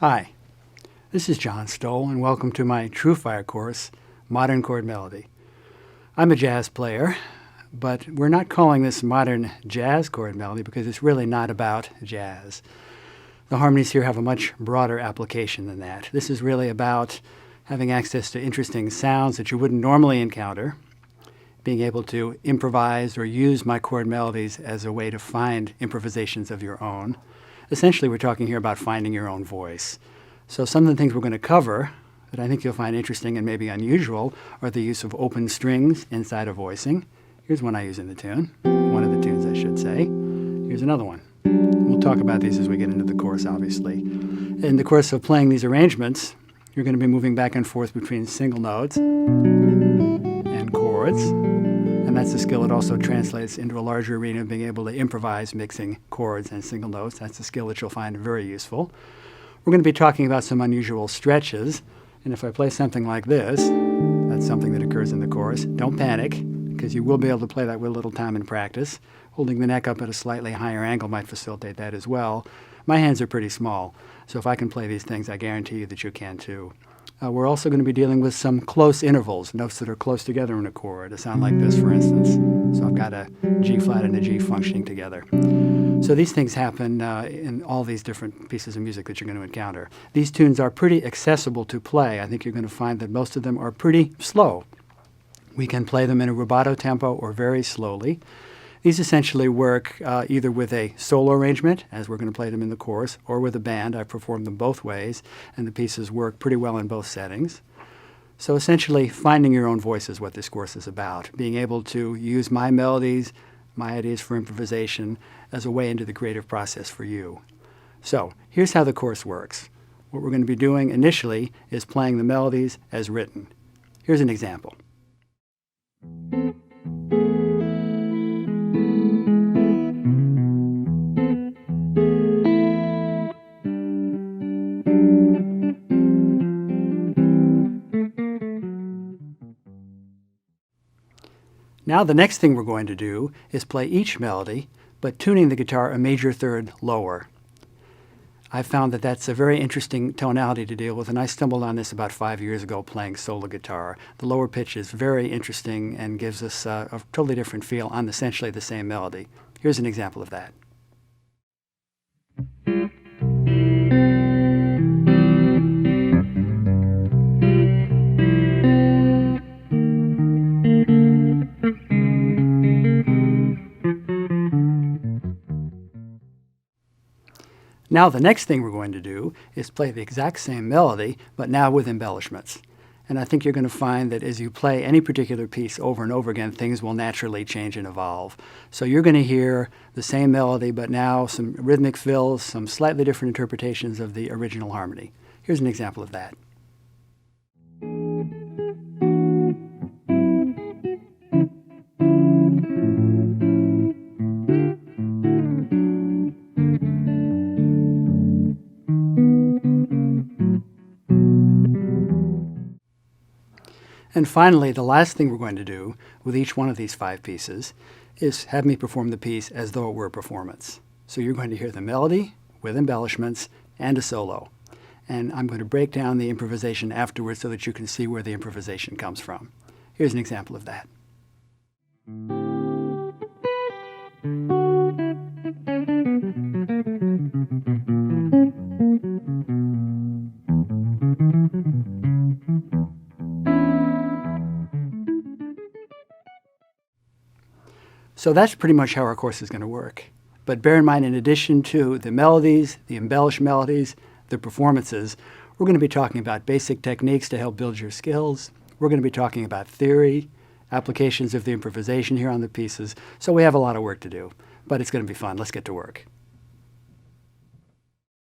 Hi, this is John Stowell, and welcome to my Truefire course, Modern Chord Melody. I'm a jazz player, but we're not calling this modern jazz chord melody because it's really not about jazz. The harmonies here have a much broader application than that. This is really about having access to interesting sounds that you wouldn't normally encounter, being able to improvise or use my chord melodies as a way to find improvisations of your own. Essentially, we're talking here about finding your own voice. So some of the things we're going to cover that I think you'll find interesting and maybe unusual are the use of open strings inside of voicing. Here's one I use in the tune. One of the tunes, I should say. Here's another one. We'll talk about these as we get into the course, obviously. In the course of playing these arrangements, you're going to be moving back and forth between single notes and chords. And that's a skill that also translates into a larger arena of being able to improvise mixing chords and single notes. That's a skill that you'll find very useful. We're going to be talking about some unusual stretches. And if I play something like this, that's something that occurs in the chorus. Don't panic, because you will be able to play that with a little time and practice. Holding the neck up at a slightly higher angle might facilitate that as well. My hands are pretty small, so if I can play these things, I guarantee you that you can too. We're also going to be dealing with some close intervals, notes that are close together in a chord. A sound like this, for instance. So I've got a G flat and a G functioning together. So these things happen in all these different pieces of music that you're going to encounter. These tunes are pretty accessible to play. I think you're going to find that most of them are pretty slow. We can play them in a rubato tempo or very slowly. These essentially work either with a solo arrangement, as we're going to play them in the course, or with a band. I've performed them both ways, and the pieces work pretty well in both settings. So essentially, finding your own voice is what this course is about, being able to use my melodies, my ideas for improvisation, as a way into the creative process for you. So here's how the course works. What we're going to be doing initially is playing the melodies as written. Here's an example. Now the next thing we're going to do is play each melody, but tuning the guitar a major third lower. I found that that's a very interesting tonality to deal with, and I stumbled on this about 5 years ago playing solo guitar. The lower pitch is very interesting and gives us a totally different feel on essentially the same melody. Here's an example of that. Now the next thing we're going to do is play the exact same melody, but now with embellishments. And I think you're going to find that as you play any particular piece over and over again, things will naturally change and evolve. So you're going to hear the same melody, but now some rhythmic fills, some slightly different interpretations of the original harmony. Here's an example of that. And finally, the last thing we're going to do with each one of these 5 pieces is have me perform the piece as though it were a performance. So you're going to hear the melody with embellishments and a solo. And I'm going to break down the improvisation afterwards so that you can see where the improvisation comes from. Here's an example of that. So that's pretty much how our course is going to work. But bear in mind, in addition to the melodies, the embellished melodies, the performances, we're going to be talking about basic techniques to help build your skills. We're going to be talking about theory, applications of the improvisation here on the pieces. So we have a lot of work to do, but it's going to be fun. Let's get to work.